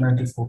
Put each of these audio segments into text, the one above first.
94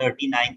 39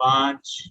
5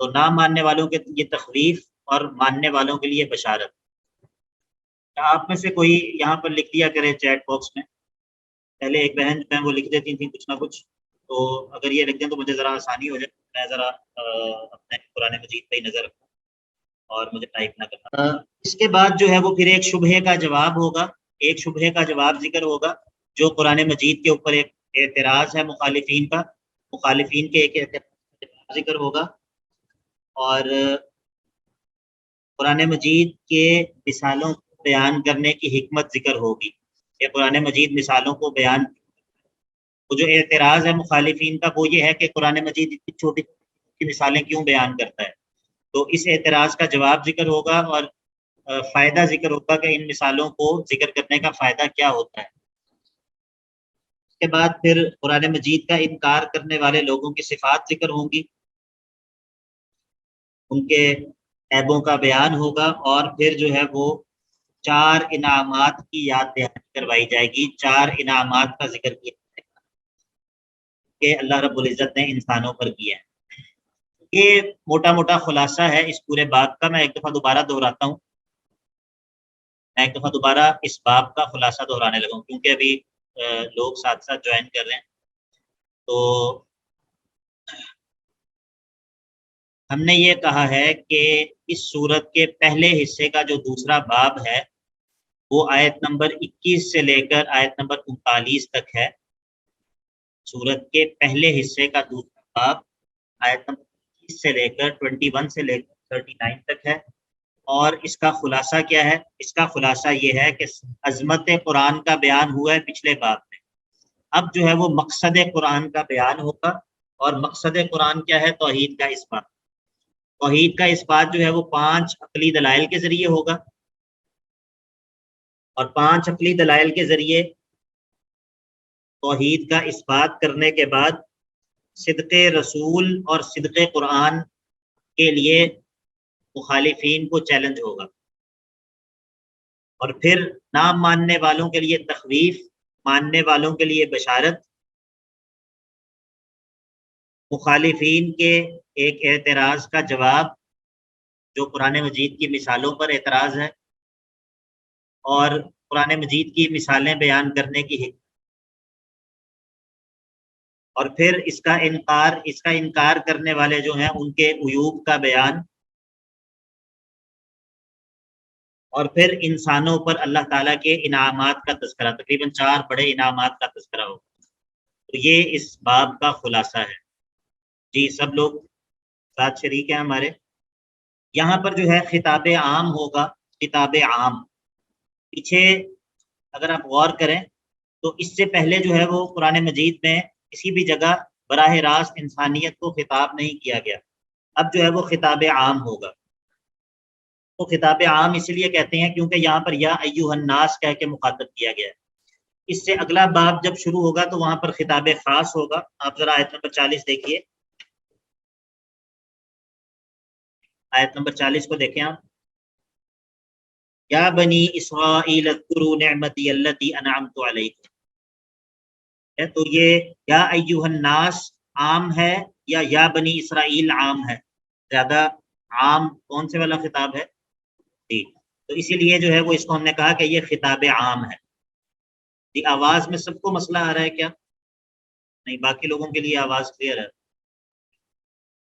تو نہ ماننے والوں کے لیے تخویف اور ماننے والوں کے لیے بشارت. آپ میں سے کوئی یہاں پر لکھ دیا کرے چیٹ باکس میں. پہلے ایک بہن جو ہے وہ لکھ دیتی تھیں کچھ نہ کچھ، تو اگر یہ لکھ دیں تو مجھے ذرا آسانی ہو جائے، میں ذرا اپنے قرآن مجید پہ ہی نظر رکھوں اور مجھے ٹائپ نہ کرنا. اس کے بعد جو ہے وہ پھر ایک شبہے کا جواب ہوگا، ایک شبہے کا جواب ذکر ہوگا جو قرآن مجید کے اوپر ایک اعتراض ہے مخالفین کا، مخالفین کے ایک اعتراض کا جواب ذکر ہوگا، اور قرآن مجید کے مثالوں کو بیان کرنے کی حکمت ذکر ہوگی کہ قرآن مجید مثالوں کو بیان. وہ جو اعتراض ہے مخالفین کا وہ یہ ہے کہ قرآن مجید اتنی چھوٹی چھوٹی مثالیں کیوں بیان کرتا ہے. تو اس اعتراض کا جواب ذکر ہوگا اور فائدہ ذکر ہوگا کہ ان مثالوں کو ذکر کرنے کا فائدہ کیا ہوتا ہے. اس کے بعد پھر قرآن مجید کا انکار کرنے والے لوگوں کی صفات ذکر ہوں گی، ان کے عیبوں کا بیان ہوگا، اور پھر جو ہے وہ 4 انعامات کی یاد دہانی کروائی جائے گی. 4 انعامات کا ذکر کیا جائے گا کہ اللہ رب العزت نے انسانوں پر کیا ہے. یہ موٹا موٹا خلاصہ ہے اس پورے باب کا. میں ایک دفعہ دوبارہ دہراتا ہوں، میں ایک دفعہ دوبارہ اس باب کا خلاصہ دہرانے لگا ہوں کیونکہ ابھی لوگ ساتھ ساتھ جوائن کر رہے ہیں. تو ہم نے یہ کہا ہے کہ اس سورت کے پہلے حصے کا جو دوسرا باب ہے وہ آیت نمبر 21 سے لے کر آیت نمبر 39 تک ہے. سورت کے پہلے حصے کا دوسرا باب آیت نمبر 21 سے لے کر 21 سے لے کر 39 تک ہے. اور اس کا خلاصہ کیا ہے؟ اس کا خلاصہ یہ ہے کہ عظمت قرآن کا بیان ہوا ہے پچھلے باب میں. اب جو ہے وہ مقصد قرآن کا بیان ہوگا، اور مقصد قرآن کیا ہے؟ توحید کا اثبات. توحید کا اثبات جو ہے وہ 5 عقلی دلائل کے ذریعے ہوگا، اور 5 عقلی دلائل کے ذریعے توحید کا اثبات کرنے کے بعد صدق رسول اور صدق قرآن کے لیے مخالفین کو چیلنج ہوگا، اور پھر نہ ماننے والوں کے لیے تخویف، ماننے والوں کے لیے بشارت. مخالفین کے ایک اعتراض کا جواب جو قرآن مجید کی مثالوں پر اعتراض ہے، اور قرآن مجید کی مثالیں بیان کرنے کی حکمت، اور پھر اس کا انکار کرنے والے جو ہیں ان کے عیوب کا بیان، اور پھر انسانوں پر اللہ تعالیٰ کے انعامات کا تذکرہ. تقریباً 4 بڑے انعامات کا تذکرہ ہوگا. تو یہ اس باب کا خلاصہ ہے. جی سب لوگ ساتھ شریک ہیں ہمارے. یہاں پر جو ہے خطاب عام ہوگا، خطاب عام. پیچھے اگر آپ غور کریں تو اس سے پہلے جو ہے وہ قرآن مجید میں کسی بھی جگہ براہ راست انسانیت کو خطاب نہیں کیا گیا. اب جو ہے وہ خطاب عام ہوگا. تو خطاب عام اس لیے کہتے ہیں کیونکہ یہاں پر یا ایھا الناس کہہ کے مخاطب کیا گیا ہے. اس سے اگلا باب جب شروع ہوگا تو وہاں پر خطاب خاص ہوگا. آپ ذرا آیت نمبر 40 دیکھیے، آیت نمبر 40 کو دیکھیں آپ. یا بنی اسرائیل اذکروا نعمتی التی انعمت علیکم. تو یہ یا ایھا الناس عام ہے یا بنی اسرائیل عام ہے؟ زیادہ عام کون سے والا خطاب ہے؟ جی تو اسی لیے جو ہے وہ اس کو ہم نے کہا کہ یہ خطاب عام ہے. جی آواز میں سب کو مسئلہ آ رہا ہے کیا؟ نہیں، باقی لوگوں کے لیے آواز کلیئر ہے.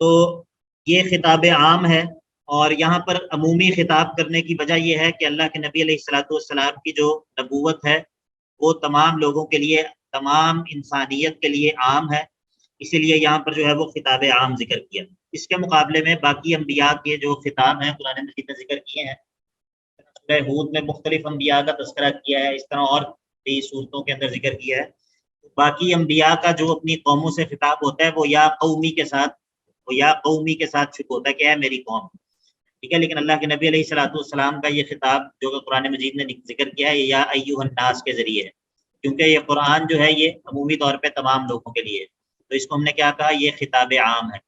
تو یہ خطاب عام ہے، اور یہاں پر عمومی خطاب کرنے کی وجہ یہ ہے کہ اللہ کے نبی علیہ الصلوۃ والسلام کی جو نبوت ہے وہ تمام لوگوں کے لیے، تمام انسانیت کے لیے عام ہے. اسی لیے یہاں پر جو ہے وہ خطاب عام ذکر کیا. اس کے مقابلے میں باقی انبیاء کے جو خطاب ہیں قرآن مجید میں ذکر کیے ہیں. سورہ ہود میں مختلف انبیاء کا تذکرہ کیا ہے، اس طرح اور بھی صورتوں کے اندر ذکر کیا ہے. باقی انبیاء کا جو اپنی قوموں سے خطاب ہوتا ہے وہ یا قومی کے ساتھ شروع ہوتا ہے کہ اے میری قوم. ٹھیک ہے، لیکن اللہ کے نبی علیہ الصلوۃ والسلام کا یہ خطاب جو کہ قرآن مجید نے ذکر کیا ہے یا ایھا الناس کے ذریعے ہے، کیونکہ یہ قرآن جو ہے یہ عمومی طور پہ تمام لوگوں کے لیے ہے. تو اس کو ہم نے کیا کہا؟ یہ خطاب عام ہے.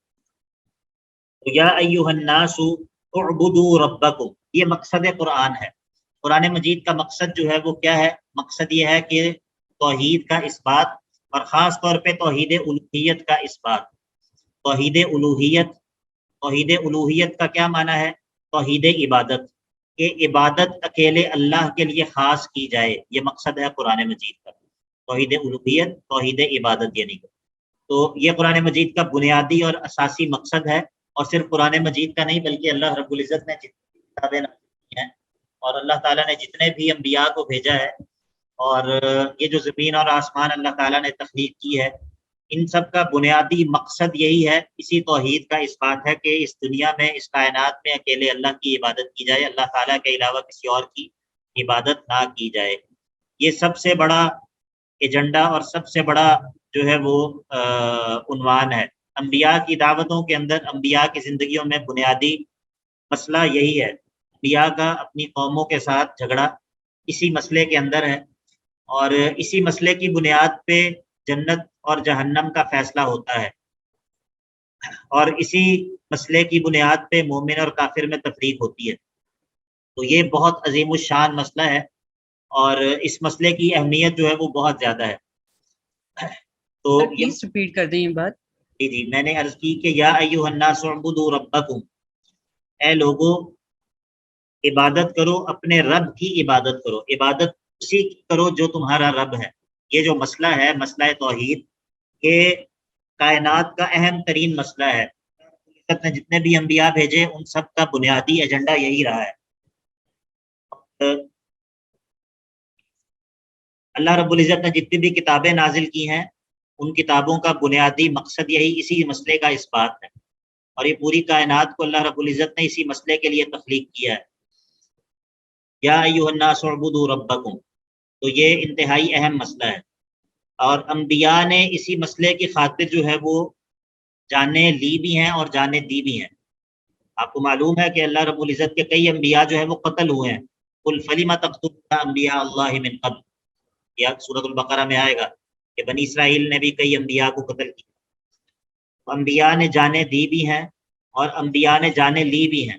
یا ایھا الناس اعبدوا ربکم، یہ مقصد قرآن ہے. قرآن مجید کا مقصد جو ہے وہ کیا ہے؟ مقصد یہ ہے کہ توحید کا اثبات، اور خاص طور پہ توحید الوہیت کا اثبات. توحید الوہیت توحید الوہیت کا کیا معنی ہے؟ توحید عبادت، کہ عبادت اکیلے اللہ کے لیے خاص کی جائے، یہ مقصد ہے قرآن مجید کا، توحید الوہیت، توحید عبادت یعنی کہ، تو یہ قرآن مجید کا بنیادی اور اساسی مقصد ہے۔ اور صرف قرآن مجید کا نہیں بلکہ اللہ رب العزت نے جتنی کتابیں نازل کی ہیں اور اللہ تعالیٰ نے جتنے بھی انبیاء کو بھیجا ہے، اور یہ جو زمین اور آسمان اللہ تعالیٰ نے تخلیق کی ہے، ان سب کا بنیادی مقصد یہی ہے، اسی توحید کا اس بات ہے کہ اس دنیا میں، اس کائنات میں اکیلے اللہ کی عبادت کی جائے، اللہ تعالیٰ کے علاوہ کسی اور کی عبادت نہ کی جائے۔ یہ سب سے بڑا ایجنڈا اور سب سے بڑا جو ہے وہ عنوان ہے انبیاء کی دعوتوں کے اندر۔ انبیاء کی زندگیوں میں بنیادی مسئلہ یہی ہے، انبیاء کا اپنی قوموں کے ساتھ جھگڑا اسی مسئلے کے اندر ہے، اور اسی مسئلے کی بنیاد پہ جنت اور جہنم کا فیصلہ ہوتا ہے، اور اسی مسئلے کی بنیاد پہ مومن اور کافر میں تفریق ہوتی ہے۔ تو یہ بہت عظیم الشان مسئلہ ہے، اور اس مسئلے کی اہمیت جو ہے وہ بہت زیادہ ہے۔ تو پلیز ریپیٹ کر دیں یہ بات۔ جی میں نے عرض کی کہ یا ایھا الناس اعبدوا ربکم، اے لوگو عبادت کرو، اپنے رب کی عبادت کرو، عبادت اسی کی کرو جو تمہارا رب ہے۔ یہ جو مسئلہ ہے، مسئلہ توحید، یہ کائنات کا اہم ترین مسئلہ ہے۔ نے جتنے بھی انبیاء بھیجے ان سب کا بنیادی ایجنڈا یہی رہا ہے۔ اللہ رب العزت نے جتنی بھی کتابیں نازل کی ہیں، ان کتابوں کا بنیادی مقصد یہی اسی مسئلے کا اس بات ہے، اور یہ پوری کائنات کو اللہ رب العزت نے اسی مسئلے کے لیے تخلیق کیا ہے۔ یا ایھا الناس اعبدوا ربکم، تو یہ انتہائی اہم مسئلہ ہے، اور انبیاء نے اسی مسئلے کی خاطر جو ہے وہ جانیں لی بھی ہیں اور جانیں دی بھی ہیں۔ آپ کو معلوم ہے کہ اللہ رب العزت کے کئی انبیاء جو ہے وہ قتل ہوئے ہیں۔ قل فلم تقتلون انبیاء اللہ من قبل، یا سورۃ البقرہ میں آئے گا کہ بنی اسرائیل نے بھی کئی انبیاء کو قتل کیا۔ انبیاء نے جانیں دی بھی ہیں اور انبیاء نے جانیں لی بھی ہیں،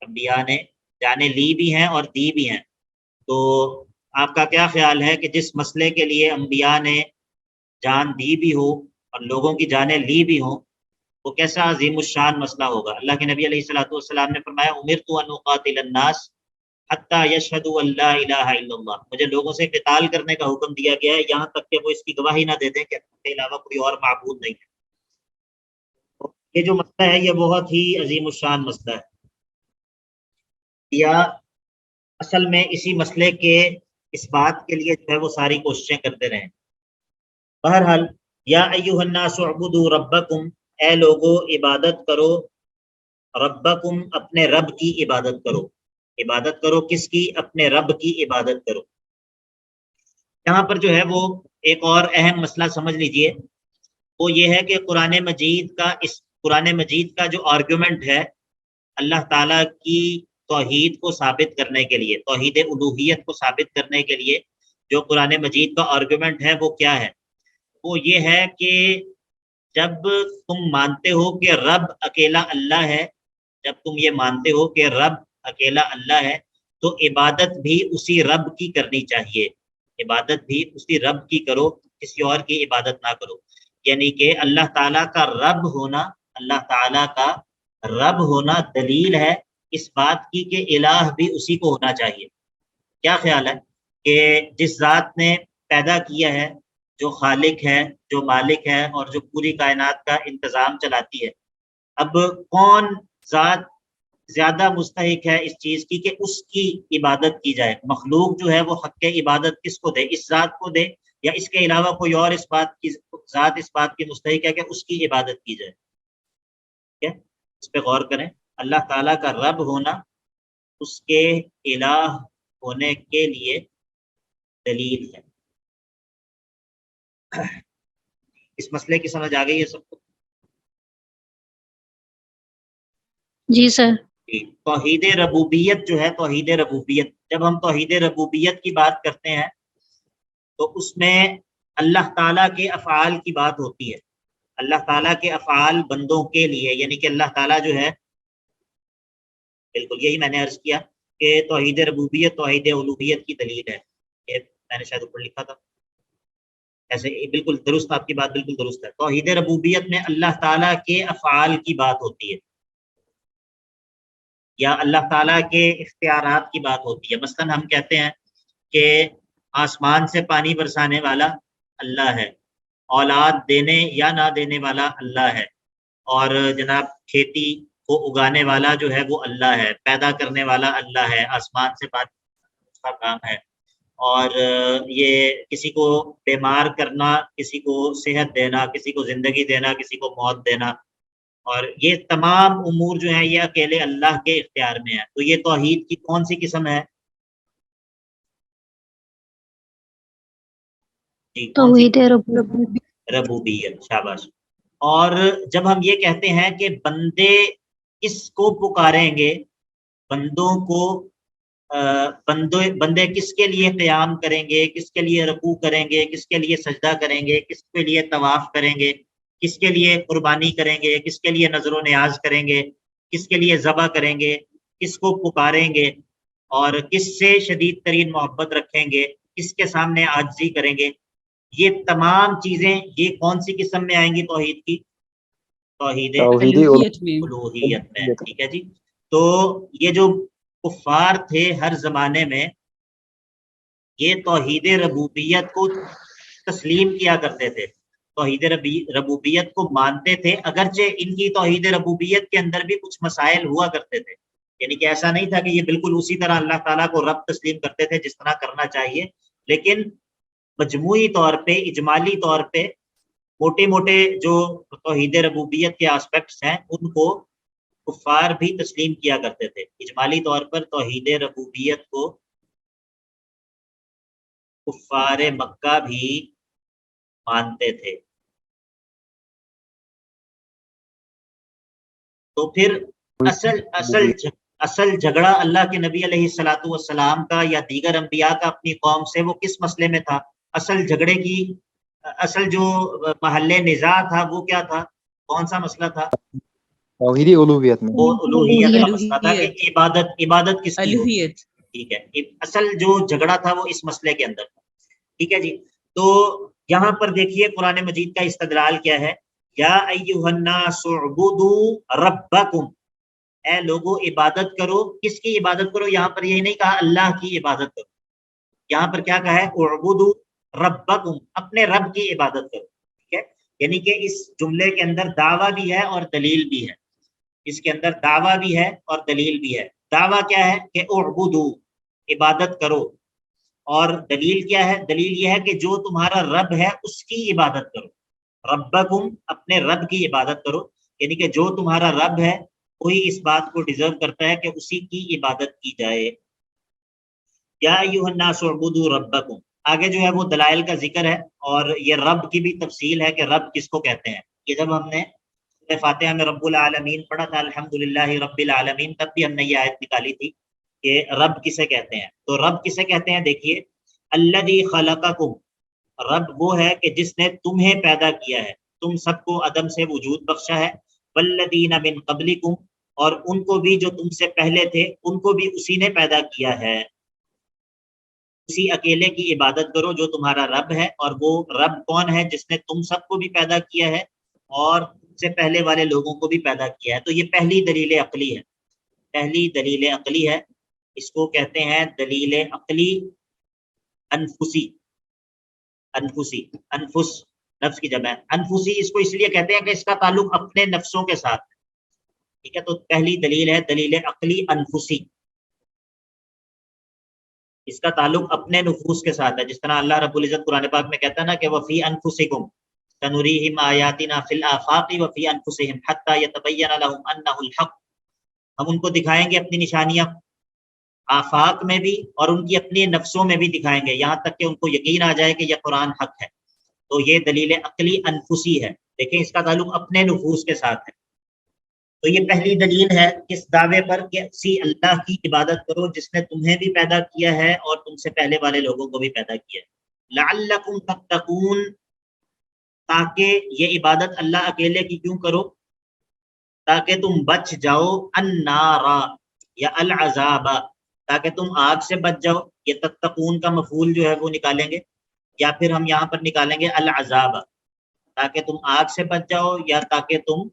انبیاء نے جانیں لی بھی ہیں اور دی بھی ہیں۔ تو آپ کا کیا خیال ہے کہ جس مسئلے کے لیے انبیاء نے جان دی بھی ہو اور لوگوں کی جانیں لی بھی ہوں، وہ کیسا عظیم الشان مسئلہ ہوگا؟ اللہ کے نبی علیہ الصلوۃ والسلام نے فرمایا امرت ان اقاتل الناس حتی یشہدوا ان لا الہ الا اللہ، مجھے لوگوں سے قتال کرنے کا حکم دیا گیا ہے یہاں تک کہ وہ اس کی گواہی نہ دے دیں کہ اللہ کے علاوہ کوئی اور معبود نہیں ہے۔ تو یہ جو مسئلہ ہے یہ بہت ہی عظیم الشان مسئلہ ہے، یا اصل میں اسی مسئلے کے اس بات کے لیے جو ہے وہ ساری کوششیں کرتے رہے۔ بہرحال یا ایھا الناس اعبدوا ربکم، اے لوگو عبادت کرو، ربکم اپنے رب کی عبادت کرو۔ عبادت کرو کس کی؟ اپنے رب کی عبادت کرو۔ یہاں پر جو ہے وہ ایک اور اہم مسئلہ سمجھ لیجئے، وہ یہ ہے کہ قرآن مجید کا جو آرگومنٹ ہے اللہ تعالیٰ کی توحید کو ثابت کرنے کے لیے، توحید الوہیت کو ثابت کرنے کے لیے جو قرآن مجید کا آرگومنٹ ہے وہ کیا ہے؟ وہ یہ ہے کہ جب تم مانتے ہو کہ رب اکیلا اللہ ہے، جب تم یہ مانتے ہو کہ رب اکیلا اللہ ہے، تو عبادت بھی اسی رب کی کرنی چاہیے، عبادت بھی اسی رب کی کرو، کسی اور کی عبادت نہ کرو۔ یعنی کہ اللہ تعالیٰ کا رب ہونا، اللہ تعالیٰ کا رب ہونا دلیل ہے اس بات کی کہ الہ بھی اسی کو ہونا چاہیے۔ کیا خیال ہے کہ جس ذات نے پیدا کیا ہے، جو خالق ہے، جو مالک ہے اور جو پوری کائنات کا انتظام چلاتی ہے، اب کون ذات زیادہ مستحق ہے اس چیز کی کہ اس کی عبادت کی جائے؟ مخلوق جو ہے وہ حق عبادت کس کو دے؟ اس ذات کو دے، یا اس کے علاوہ کوئی اور اس بات کی مستحق ہے کہ اس کی عبادت کی جائے؟ ٹھیک ہے، اس پہ غور کریں۔ اللہ تعالیٰ کا رب ہونا اس کے الہ ہونے کے لیے دلیل ہے۔ اس مسئلے کی سمجھ آ گئی ہے سب کو؟ جی سر۔ توحید ربوبیت جو ہے، توحید ربوبیت، جب ہم توحید ربوبیت کی بات کرتے ہیں تو اس میں اللہ تعالیٰ کے افعال کی بات ہوتی ہے، اللہ تعالیٰ کے افعال بندوں کے لیے، یعنی کہ اللہ تعالیٰ جو ہے، بالکل یہی میں نے عرض کیا کہ توحید ربوبیت توحید الوہیت کی دلیل ہے، یہ میں نے شاید اوپر لکھا تھا ایسے، بالکل درست، آپ کی بات بالکل درست ہے۔ توحید ربوبیت میں اللہ تعالیٰ کے افعال کی بات ہوتی ہے، یا اللہ تعالیٰ کے اختیارات کی بات ہوتی ہے. مثلا ہم کہتے ہیں کہ آسمان سے پانی برسانے والا اللہ ہے، اولاد دینے یا نہ دینے والا اللہ ہے، اور جناب کھیتی کو اگانے والا جو ہے وہ اللہ ہے، پیدا کرنے والا اللہ ہے، آسمان سے پانی اس کا کام ہے. اور یہ کسی کو بیمار کرنا، کسی کو صحت دینا، کسی کو زندگی دینا، کسی کو موت دینا، اور یہ تمام امور جو ہیں یہ اکیلے اللہ کے اختیار میں ہے. تو یہ توحید کی کون سی قسم ہے؟ جی کون سی؟ ربوبیت. شاباش. اور جب ہم یہ کہتے ہیں کہ بندے کس کو پکاریں گے، بندوں کو بندے کس کے لیے قیام کریں گے، کس کے لیے رکوع کریں گے، کس کے لیے سجدہ کریں گے، کس کے لیے طواف کریں گے، کس کے لیے قربانی کریں گے، کس کے لیے نذر و نیاز کریں گے، کس کے لیے ذبح کریں گے، کس کو پکاریں گے، اور کس سے شدید ترین محبت رکھیں گے، کس کے سامنے عاجزی کریں گے، یہ تمام چیزیں یہ کون سی قسم میں آئیں گی توحید کی؟ توحید الوہیت میں. ٹھیک ہے جی. تو یہ جو کفار تھے ہر زمانے میں، یہ توحید ربوبیت کو تسلیم کیا کرتے تھے، توحید ربوبیت کو مانتے تھے، اگرچہ ان کی توحید ربوبیت کے اندر بھی کچھ مسائل ہوا کرتے تھے. یعنی کہ ایسا نہیں تھا کہ یہ بالکل اسی طرح اللہ تعالیٰ کو رب تسلیم کرتے تھے جس طرح کرنا چاہیے، لیکن مجموعی طور پہ، اجمالی طور پہ موٹے موٹے جو توحید ربوبیت کے آسپیکٹس ہیں ان کو کفار بھی تسلیم کیا کرتے تھے. اجمالی طور پر توحید ربوبیت کو کفار مکہ بھی مانتے تھے. تو پھر اصل جھگڑا اللہ کے نبی علیہ الصلوۃ والسلام کا یا دیگر انبیاء کا اپنی قوم سے وہ کس مسئلے میں تھا؟ اصل جھگڑے کی اصل جو محل نزاع تھا وہ کیا تھا؟ کون سا مسئلہ تھا؟ توحید الوہیت میں. وہ الوہیت کا مسئلہ تھا کہ عبادت کس کی ہوگی. ٹھیک ہے. اصل جو جھگڑا تھا وہ اس مسئلے کے اندر تھا. ٹھیک ہے جی. تو یہاں پر دیکھیے قرآن مجید کا استدلال کیا ہے. یا ایھا الناس اعبدوا ربکم، اے لوگو عبادت کرو. کس کی عبادت کرو؟ یہاں پر یہ نہیں کہا اللہ کی عبادت کرو، یہاں پر کیا کہا ہے؟ اعبدوا ربکم، اپنے رب کی عبادت کرو. ٹھیک ہے. یعنی کہ اس جملے کے اندر دعویٰ بھی ہے اور دلیل بھی ہے. اس کے اندر دعویٰ بھی ہے اور دلیل بھی ہے. دعویٰ کیا ہے؟ کہ اعبدوا، عبادت کرو. اور دلیل کیا ہے؟ دلیل یہ ہے کہ جو تمہارا رب ہے اس کی عبادت کرو. ربکم، اپنے رب کی عبادت کرو. یعنی کہ جو تمہارا رب ہے وہی اس بات کو ڈیزرو کرتا ہے کہ اسی کی عبادت کی جائے. یا ایھا الناس اعبدوا ربکم. آگے جو ہے وہ دلائل کا ذکر ہے، اور یہ رب کی بھی تفصیل ہے کہ رب کس کو کہتے ہیں. یہ جب ہم نے فاتحہ میں رب العالمین پڑھا تھا، الحمدللہ رب العالمین، تب بھی ہم نے یہ آیت نکالی تھی کہ رب کسے کہتے ہیں. تو رب کسے کہتے ہیں؟ دیکھیے، الذی خلقکم، رب وہ ہے کہ جس نے تمہیں پیدا کیا ہے، تم سب کو عدم سے وجود بخشا ہے. والذین من قبلکم، اور ان کو بھی جو تم سے پہلے تھے ان کو بھی اسی نے پیدا کیا ہے. اسی اکیلے کی عبادت کرو جو تمہارا رب ہے. اور وہ رب کون ہے؟ جس نے تم سب کو بھی پیدا کیا ہے اور تم سے پہلے والے لوگوں کو بھی پیدا کیا ہے. تو یہ پہلی دلیل عقلی ہے. پہلی دلیل عقلی ہے، اس کو کہتے ہیں دلیل عقلی انفسی. انفس نفس کی جمع ہے. انفسی اس کو اس لیے کہتے ہیں کہ اس کا تعلق اپنے نفسوں کے ساتھ ہے. ٹھیک ہے. تو پہلی دلیل ہے دلیل عقلی انفسی، اس کا تعلق اپنے نفوس کے ساتھ ہے. جس طرح اللہ رب العزت قرآن پاک میں کہتا ہے نا کہ وفی انفسکم سنریہم آیاتنا فی الآفاق وفی انفسہم حتی یتبین لہم انہ الحق. ہم ان کو دکھائیں گے اپنی نشانیاں آفاق میں بھی اور ان کی اپنی نفسوں میں بھی دکھائیں گے، یہاں تک کہ ان کو یقین آ جائے کہ یہ قرآن حق ہے. تو یہ دلیل عقلی انفسی ہے. دیکھیں اس کا تعلق اپنے نفوس کے ساتھ ہے. تو یہ پہلی دلیل ہے اس دعوے پر کہ اسی اللہ کی عبادت کرو جس نے تمہیں بھی پیدا کیا ہے اور تم سے پہلے والے لوگوں کو بھی پیدا کیا ہے. لعلکم تتقون، تاکہ یہ عبادت اللہ اکیلے کی کیوں کرو؟ تاکہ تم بچ جاؤ النار یا العذاب، تاکہ تم آگ سے بچ جاؤ. یہ تتقون کا مفعول جو ہے وہ نکالیں گے، یا پھر ہم یہاں پر نکالیں گے العذاب، تاکہ تم آگ سے بچ جاؤ یا تاکہ تم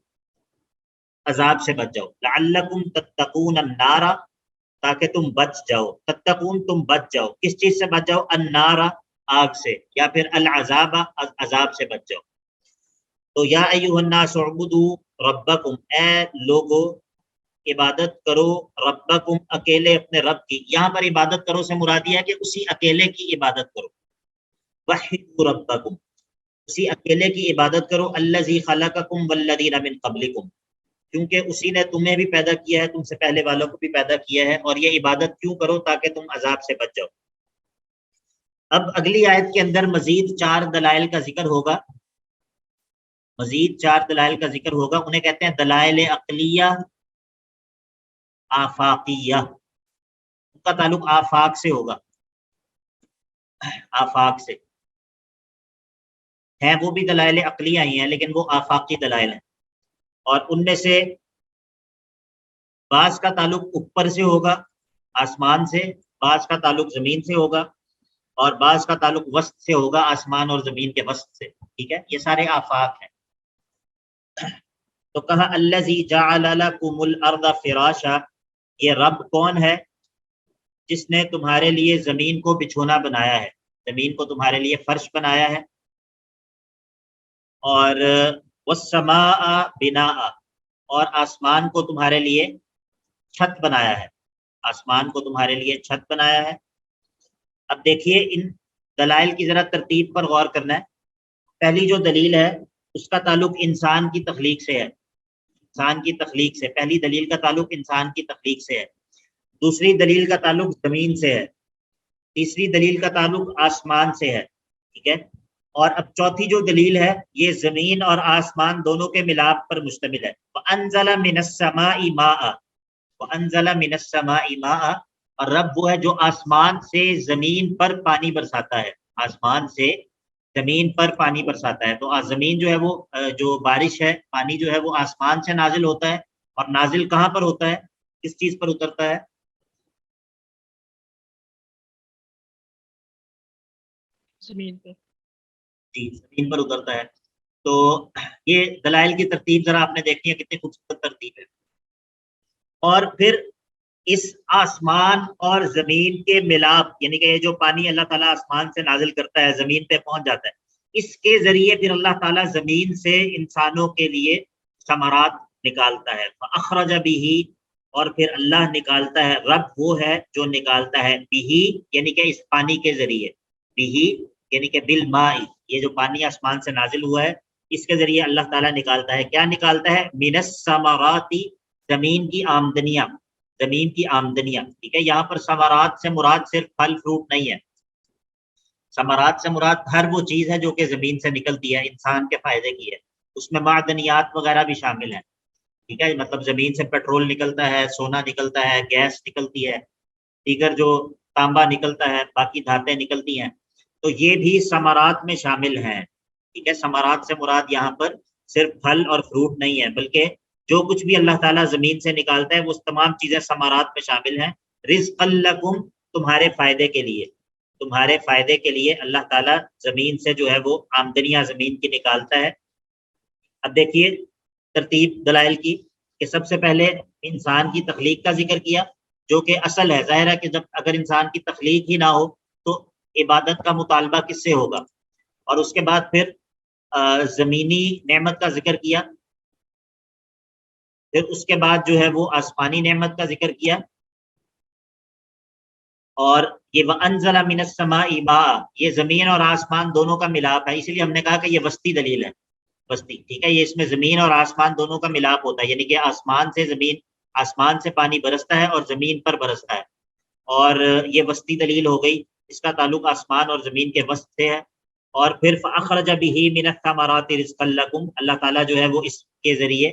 عذاب سے بچ جاؤ، لعلکم تتقون النار، تاکہ تم بچ جاؤ، تتقون تم بچ جاؤ، کس چیز سے بچ جاؤ؟ النار آگ سے، یا پھر العذاب عذاب سے بچ جاؤ۔ تو یا ایھا الناس اعبدوا ربکم، اے لوگو عبادت کرو ربکم، اکیلے اپنے رب کی۔ یہاں پر عبادت کرو سے مراد یہ ہے کہ اسی اکیلے کی عبادت کرو، وحدوا ربکم، اسی اکیلے کی عبادت کرو، الذی خلقکم والذین من قبلکم، کیونکہ اسی نے تمہیں بھی پیدا کیا ہے، تم سے پہلے والوں کو بھی پیدا کیا ہے، اور یہ عبادت کیوں کرو؟ تاکہ تم عذاب سے بچ جاؤ۔ اب اگلی آیت کے اندر مزید 4 دلائل کا ذکر ہوگا، مزید 4 دلائل کا ذکر ہوگا، انہیں کہتے ہیں دلائل عقلیہ آفاقیہ، ان کا تعلق آفاق سے ہوگا، آفاق سے ہیں، وہ بھی دلائل عقلیہ ہی ہیں لیکن وہ آفاقی دلائل ہیں، اور ان میں سے بعض کا تعلق اوپر سے ہوگا آسمان سے، بعض کا تعلق زمین سے ہوگا، اور بعض کا تعلق وسط سے ہوگا آسمان اور زمین کے وسط سے، ٹھیک ہے، یہ سارے آفاق ہیں۔ تو کہا الذی جعل لکم الارض فراشا، یہ رب کون ہے جس نے تمہارے لیے زمین کو بچھونا بنایا ہے، زمین کو تمہارے لیے فرش بنایا ہے، اور والسماء بناء، اور آسمان کو تمہارے لیے چھت بنایا ہے، آسمان کو تمہارے لیے چھت بنایا ہے۔ اب دیکھیے ان دلائل کی ذرا ترتیب پر غور کرنا ہے۔ پہلی جو دلیل ہے اس کا تعلق انسان کی تخلیق سے ہے، انسان کی تخلیق سے، پہلی دلیل کا تعلق انسان کی تخلیق سے ہے، دوسری دلیل کا تعلق زمین سے ہے، تیسری دلیل کا تعلق آسمان سے ہے، ٹھیک ہے، اور اب چوتھی جو دلیل ہے یہ زمین اور آسمان دونوں کے ملاپ پر مشتمل ہے۔ وَأَنزَلَ مِنَ السَّمَاءِ مَاءً، وَأَنزَلَ مِنَ السَّمَاءِ مَاءً، اور رب وہ ہے جو آسمان سے زمین پر پانی برساتا ہے، آسمان سے زمین پر پانی برساتا ہے۔ تو زمین جو ہے وہ جو بارش ہے، پانی جو ہے وہ آسمان سے نازل ہوتا ہے، اور نازل کہاں پر ہوتا ہے؟ کس چیز پر اترتا ہے؟ زمین پہ۔ جی، زمین پر اترتا ہے۔ تو یہ دلائل کی ترتیب ذرا آپ نے دیکھی ہے، کتنی خوبصورت ترتیب ہے۔ اور پھر اس آسمان اور زمین کے ملاپ، یعنی کہ یہ جو پانی اللہ تعالیٰ آسمان سے نازل کرتا ہے زمین پہ پہنچ جاتا ہے، اس کے ذریعے پھر اللہ تعالیٰ زمین سے انسانوں کے لیے ثمرات نکالتا ہے، فأخرج به، اور پھر اللہ نکالتا ہے، رب وہ ہے جو نکالتا ہے، به یعنی کہ اس پانی کے ذریعے، به یعنی کہ بالماء، یہ جو پانی آسمان سے نازل ہوا ہے اس کے ذریعے اللہ تعالیٰ نکالتا ہے، کیا نکالتا ہے؟ من الثمرات، زمین کی آمدنیاں، زمین کی آمدنیاں، ٹھیک ہے، یہاں پر ثمرات سے مراد صرف پھل فروٹ نہیں ہے، ثمرات سے مراد ہر وہ چیز ہے جو کہ زمین سے نکلتی ہے، انسان کے فائدے کی ہے، اس میں معدنیات وغیرہ بھی شامل ہیں، ٹھیک ہے، مطلب زمین سے پیٹرول نکلتا ہے، سونا نکلتا ہے، گیس نکلتی ہے، دیگر جو تانبا نکلتا ہے، باقی دھاتیں نکلتی ہیں، تو یہ بھی ثمرات میں شامل ہیں، ٹھیک ہے، ثمرات سے مراد یہاں پر صرف پھل اور فروٹ نہیں ہے، بلکہ جو کچھ بھی اللہ تعالیٰ زمین سے نکالتا ہے وہ تمام چیزیں ثمرات میں شامل ہیں، رزقا لکم، تمہارے فائدے کے لیے، تمہارے فائدے کے لیے اللہ تعالیٰ زمین سے جو ہے وہ آمدنیاں زمین کی نکالتا ہے۔ اب دیکھیے ترتیب دلائل کی، کہ سب سے پہلے انسان کی تخلیق کا ذکر کیا جو کہ اصل ہے، ظاہر ہے کہ جب اگر انسان کی تخلیق ہی نہ ہو تو عبادت کا مطالبہ کس سے ہوگا، اور اس کے بعد پھر زمینی نعمت کا ذکر کیا، پھر اس کے بعد جو ہے وہ آسمانی نعمت کا ذکر کیا، اور یہ وَأَنزَلَ مِنَ السَّمَاءِ مَاءً، یہ زمین اور آسمان دونوں کا ملاپ ہے، اسی لیے ہم نے کہا کہ یہ وسطی دلیل ہے، وسطی، ٹھیک ہے، یہ اس میں زمین اور آسمان دونوں کا ملاپ ہوتا ہے، یعنی کہ آسمان سے زمین، آسمان سے پانی برستا ہے اور زمین پر برستا ہے، اور یہ وسطی دلیل ہو گئی، اس کا تعلق آسمان اور زمین کے وسط سے ہے۔ اور پھر فأخرج به من الثمرات رزقا لکم، اللہ تعالیٰ جو ہے وہ اس کے ذریعے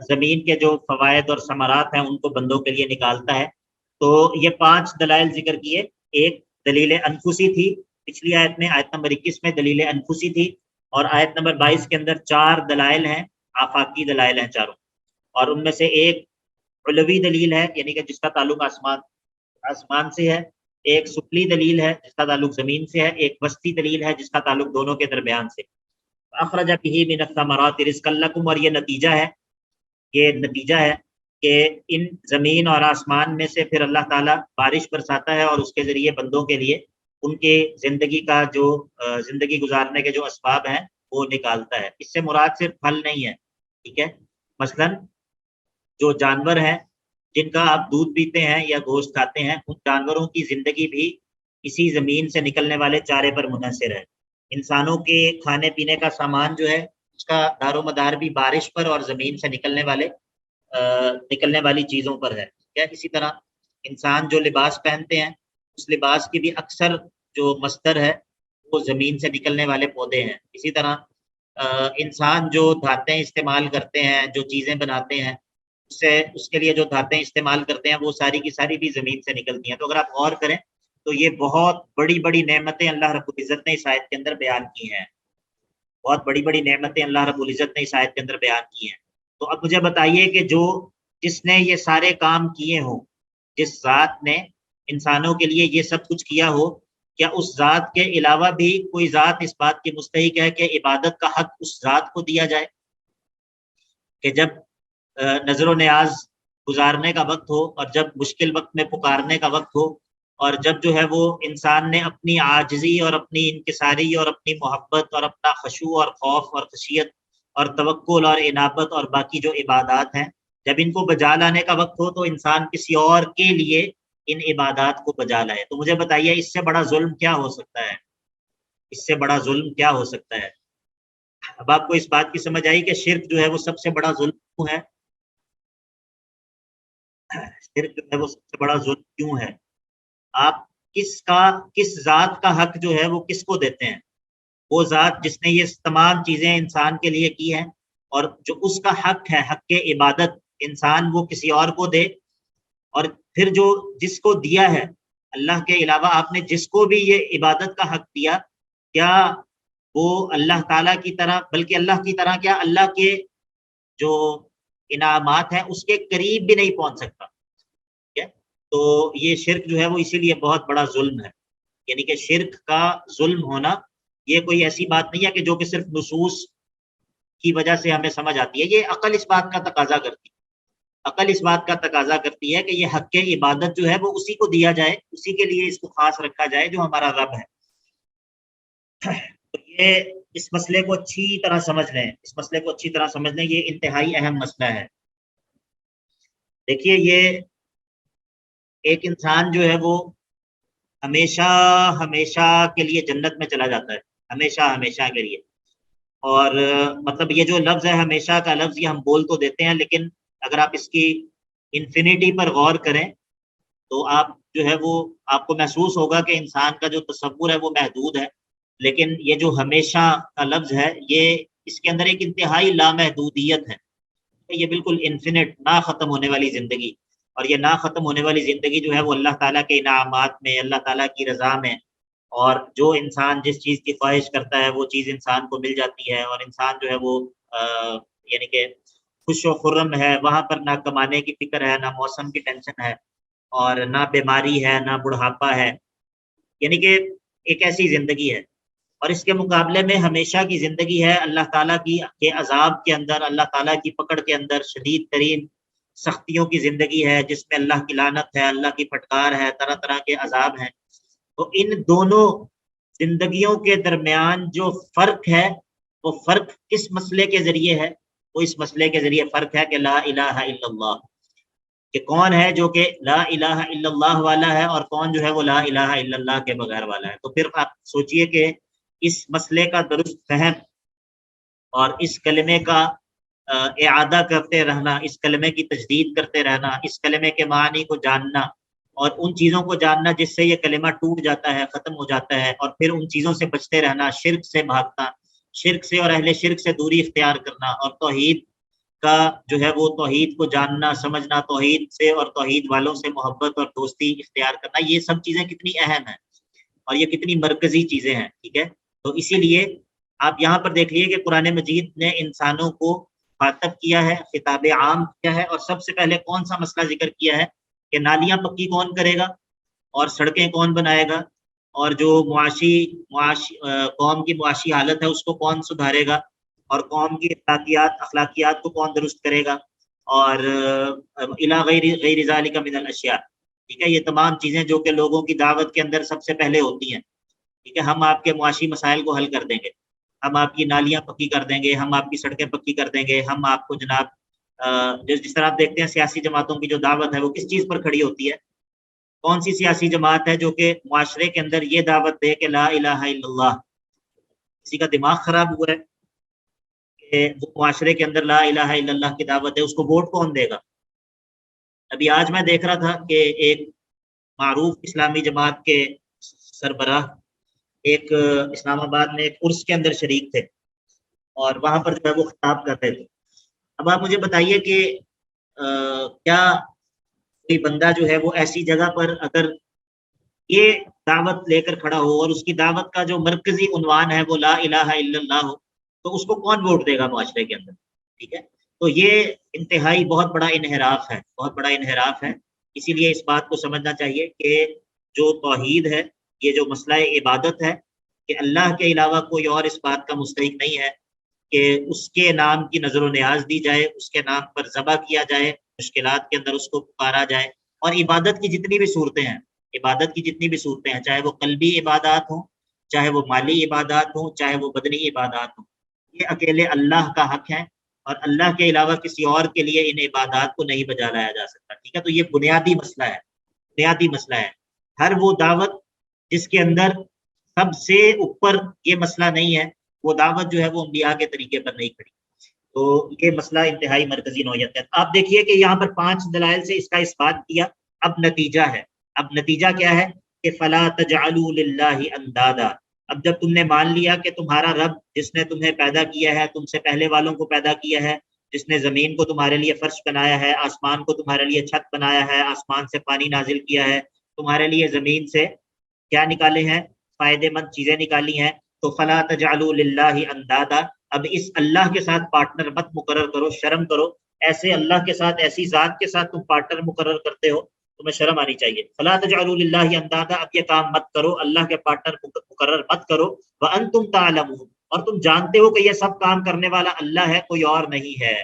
زمین کے جو فوائد اور ثمرات ہیں ان کو بندوں کے لیے نکالتا ہے۔ تو یہ 5 دلائل ذکر کیے، ایک دلیل انفسی تھی پچھلی آیت میں، آیت نمبر 21 میں دلیل انفسی تھی، اور آیت نمبر 22 کے اندر 4 دلائل ہیں، آفاقی دلائل ہیں چاروں، اور ان میں سے ایک علوی دلیل ہے یعنی کہ جس کا تعلق آسمان سے ہے، ایک سفلی دلیل ہے جس کا تعلق زمین سے ہے، ایک وسطی دلیل ہے جس کا تعلق دونوں کے درمیان سے۔ اخرج به من الثمرات رزقا لکم، اور یہ نتیجہ ہے یہ نتیجہ ہے کہ ان زمین اور آسمان میں سے پھر اللہ تعالیٰ بارش برساتا ہے اور اس کے ذریعے بندوں کے لیے ان کے زندگی کا جو زندگی گزارنے کے جو اسباب ہیں وہ نکالتا ہے. اس سے مراد صرف پھل نہیں ہے, ٹھیک ہے. مثلاً جو جانور ہیں جن کا آپ دودھ پیتے ہیں یا گوشت کھاتے ہیں, ان جانوروں کی زندگی بھی اسی زمین سے نکلنے والے چارے پر منحصر ہے. انسانوں کے کھانے پینے کا سامان جو ہے اس کا دار و مدار بھی بارش پر اور زمین سے نکلنے والی چیزوں پر ہے. کیا اسی طرح انسان جو لباس پہنتے ہیں اس لباس کی بھی اکثر جو مصدر ہے وہ زمین سے نکلنے والے پودے ہیں. اسی طرح انسان جو دھاتیں استعمال کرتے ہیں, جو چیزیں بناتے ہیں, اس کے لیے جو دھاتیں استعمال کرتے ہیں وہ ساری کی ساری بھی زمین سے نکلتی ہیں. تو اگر آپ غور کریں تو یہ بہت بڑی بڑی نعمتیں اللہ رب العزت نے اس آیت کے اندر بیان کی ہیں. بہت بڑی بڑی نعمتیں اللہ رب العزت نے اس آیت کے اندر بیان کی ہیں. تو اب مجھے بتائیے کہ جس نے یہ سارے کام کیے ہوں, جس ذات نے انسانوں کے لیے یہ سب کچھ کیا ہو, کیا اس ذات کے علاوہ بھی کوئی ذات اس بات کی مستحق ہے کہ عبادت کا حق اس ذات کو دیا جائے؟ کہ جب نظر و نیاز گزارنے کا وقت ہو اور جب مشکل وقت میں پکارنے کا وقت ہو اور جب جو ہے وہ انسان نے اپنی عاجزی اور اپنی انکساری اور اپنی محبت اور اپنا خشوع اور خوف اور خشیت اور توکل اور انابت اور باقی جو عبادات ہیں جب ان کو بجا لانے کا وقت ہو تو انسان کسی اور کے لیے ان عبادات کو بجا لائے. تو مجھے بتائیے اس سے بڑا ظلم کیا ہو سکتا ہے؟ اس سے بڑا ظلم کیا ہو سکتا ہے؟ اب آپ کو اس بات کی سمجھ آئی کہ شرک جو ہے وہ سب سے بڑا ظلم کیوں ہے؟ شرک جو ہے وہ سب سے بڑا ظلم کیوں ہے؟ آپ کس ذات کا حق جو ہے وہ کس کو دیتے ہیں؟ وہ ذات جس نے یہ تمام چیزیں انسان کے لیے کی ہیں, اور جو اس کا حق ہے, حق عبادت, انسان وہ کسی اور کو دے. اور پھر جو جس کو دیا ہے اللہ کے علاوہ, آپ نے جس کو بھی یہ عبادت کا حق دیا, کیا وہ اللہ تعالیٰ کی طرح, بلکہ اللہ کی طرح کیا اللہ کے جو انعامات ہیں اس کے قریب بھی نہیں پہنچ سکتا؟ تو یہ شرک جو ہے وہ اسی لیے بہت بڑا ظلم ہے. یعنی کہ شرک کا ظلم ہونا یہ کوئی ایسی بات نہیں ہے کہ جو کہ صرف نصوص کی وجہ سے ہمیں سمجھ آتی ہے. یہ عقل اس بات کا تقاضا کرتی ہے, عقل اس بات کا تقاضا کرتی ہے کہ یہ حق عبادت جو ہے وہ اسی کو دیا جائے, اسی کے لیے اس کو خاص رکھا جائے جو ہمارا رب ہے. تو یہ اس مسئلے کو اچھی طرح سمجھ لیں, یہ انتہائی اہم مسئلہ ہے. دیکھیے, یہ ایک انسان جو ہے وہ ہمیشہ کے لیے جنت میں چلا جاتا ہے, ہمیشہ کے لیے. اور مطلب یہ جو لفظ ہے ہمیشہ کا لفظ, یہ ہم بول تو دیتے ہیں, لیکن اگر آپ اس کی انفینٹی پر غور کریں تو آپ جو ہے وہ آپ کو محسوس ہوگا کہ انسان کا جو تصور ہے وہ محدود ہے. لیکن یہ جو ہمیشہ کا لفظ ہے یہ اس کے اندر ایک انتہائی لامحدودیت ہے. یہ بالکل انفینٹ, نہ ختم ہونے والی زندگی. اور یہ نہ ختم ہونے والی زندگی جو ہے وہ اللہ تعالیٰ کے انعامات میں, اللہ تعالیٰ کی رضا میں, اور جو انسان جس چیز کی خواہش کرتا ہے وہ چیز انسان کو مل جاتی ہے, اور انسان جو ہے وہ یعنی کہ خوش و خرم ہے. وہاں پر نہ کمانے کی فکر ہے, نہ موسم کی ٹینشن ہے, اور نہ بیماری ہے, نہ بڑھاپا ہے. یعنی کہ ایک ایسی زندگی ہے. اور اس کے مقابلے میں ہمیشہ کی زندگی ہے اللہ تعالیٰ کے عذاب کے اندر, اللہ تعالیٰ کی پکڑ کے اندر, شدید ترین سختیوں کی زندگی ہے جس میں اللہ کی لعنت ہے, اللہ کی پھٹکار ہے, طرح طرح کے عذاب ہیں. تو ان دونوں زندگیوں کے درمیان جو فرق ہے وہ فرق کس مسئلے کے ذریعے ہے؟ وہ اس مسئلے کے ذریعے فرق ہے کہ لا الہ الا اللہ, کہ کون ہے جو کہ لا الہ الا اللہ والا ہے اور کون جو ہے وہ لا الہ الا اللہ کے بغیر والا ہے. تو پھر آپ سوچئے کہ اس مسئلے کا درست فہم اور اس کلمے کا اعادہ کرتے رہنا, اس کلمے کی تجدید کرتے رہنا, اس کلمے کے معنی کو جاننا اور ان چیزوں کو جاننا جس سے یہ کلمہ ٹوٹ جاتا ہے, ختم ہو جاتا ہے, اور پھر ان چیزوں سے بچتے رہنا, شرک سے بھاگنا, شرک سے اور اہل شرک سے دوری اختیار کرنا, اور توحید کا جو ہے وہ توحید کو جاننا سمجھنا, توحید سے اور توحید والوں سے محبت اور دوستی اختیار کرنا. یہ سب چیزیں کتنی اہم ہیں اور یہ کتنی مرکزی چیزیں ہیں, ٹھیک ہے. تو اسی لیے آپ یہاں پر دیکھ لیے کہ قرآن مجید نے انسانوں کو خاطب کیا ہے, خطاب عام کیا ہے, اور سب سے پہلے کون سا مسئلہ ذکر کیا ہے کہ نالیاں پکی کون کرے گا اور سڑکیں کون بنائے گا, اور جو قوم کی معاشی حالت ہے اس کو کون سدھارے گا, اور قوم کی اخلاقیات کو کون درست کرے گا, اور الی غیر ذالک من الاشیاء، ٹھیک ہے، یہ تمام چیزیں جو کہ لوگوں کی دعوت کے اندر سب سے پہلے ہوتی ہیں، ٹھیک ہے، ہم آپ کے معاشی مسائل کو حل کر دیں گے، ہم آپ کی نالیاں پکی کر دیں گے، ہم آپ کی سڑکیں پکی کر دیں گے، ہم آپ کو جناب جس طرح آپ دیکھتے ہیں سیاسی جماعتوں کی جو دعوت ہے وہ کس چیز پر کھڑی ہوتی ہے؟ کون سی سیاسی جماعت ہے جو کہ معاشرے کے اندر یہ دعوت دے کہ لا الہ الا اللہ؟ کسی کا دماغ خراب ہوا ہے کہ وہ معاشرے کے اندر لا الہ الا اللہ کی دعوت ہے، اس کو ووٹ کون دے گا؟ ابھی آج میں دیکھ رہا تھا کہ ایک معروف اسلامی جماعت کے سربراہ ایک اسلام آباد میں ایک عرس کے اندر شریک تھے اور وہاں پر جو ہے وہ خطاب کرتے تھے۔ اب آپ مجھے بتائیے کہ کیا کوئی بندہ جو ہے وہ ایسی جگہ پر اگر یہ دعوت لے کر کھڑا ہو اور اس کی دعوت کا جو مرکزی عنوان ہے وہ لا الہ الا اللہ ہو، تو اس کو کون ووٹ دے گا معاشرے کے اندر؟ ٹھیک ہے، تو یہ انتہائی بہت بڑا انحراف ہے، بہت بڑا انحراف ہے۔ اسی لیے اس بات کو سمجھنا چاہیے کہ جو توحید ہے، یہ جو مسئلہ عبادت ہے کہ اللہ کے علاوہ کوئی اور اس بات کا مستحق نہیں ہے کہ اس کے نام کی نظر و نیاز دی جائے، اس کے نام پر ذبح کیا جائے، مشکلات کے اندر اس کو پکارا جائے۔ اور عبادت کی جتنی بھی صورتیں ہیں، عبادت کی جتنی بھی صورتیں ہیں، چاہے وہ قلبی عبادات ہوں، چاہے وہ مالی عبادات ہوں، چاہے وہ بدنی عبادات ہوں، یہ اکیلے اللہ کا حق ہے اور اللہ کے علاوہ کسی اور کے لیے ان عبادات کو نہیں بجا لایا جا سکتا۔ ٹھیک ہے، تو یہ بنیادی مسئلہ ہے، بنیادی مسئلہ ہے۔ ہر وہ دعوت جس کے اندر سب سے اوپر یہ مسئلہ نہیں ہے، وہ دعوت جو ہے وہ انبیاء کے طریقے پر نہیں کھڑی۔ تو یہ مسئلہ انتہائی مرکزی نوعیت ہے۔ آپ دیکھیے کہ یہاں پر 5 دلائل سے اس کا اثبات کیا، اب نتیجہ ہے، اب نتیجہ کیا ہے کہ فلا تجعلوا للہ اندادا۔ اب جب تم نے مان لیا کہ تمہارا رب جس نے تمہیں پیدا کیا ہے، تم سے پہلے والوں کو پیدا کیا ہے، جس نے زمین کو تمہارے لیے فرش بنایا ہے، آسمان کو تمہارے لیے چھت بنایا ہے، آسمان سے پانی نازل کیا ہے، تمہارے لیے زمین سے کیا نکالے ہیں؟ فائدے مند چیزیں نکالی ہیں، تو فلا تجعلوا للہ اندادا، اب اس اللہ کے ساتھ پارٹنر مت مقرر کرو، شرم کرو، ایسے اللہ کے ساتھ، ایسی ذات کے ساتھ تم پارٹنر مقرر کرتے ہو، تمہیں شرم آنی چاہیے۔ فلا تجعلوا للہ اندادا، اب یہ کام مت کرو، اللہ کے پارٹنر مقرر مت کرو، وانتم تعلمون، اور تم جانتے ہو کہ یہ سب کام کرنے والا اللہ ہے، کوئی اور نہیں ہے۔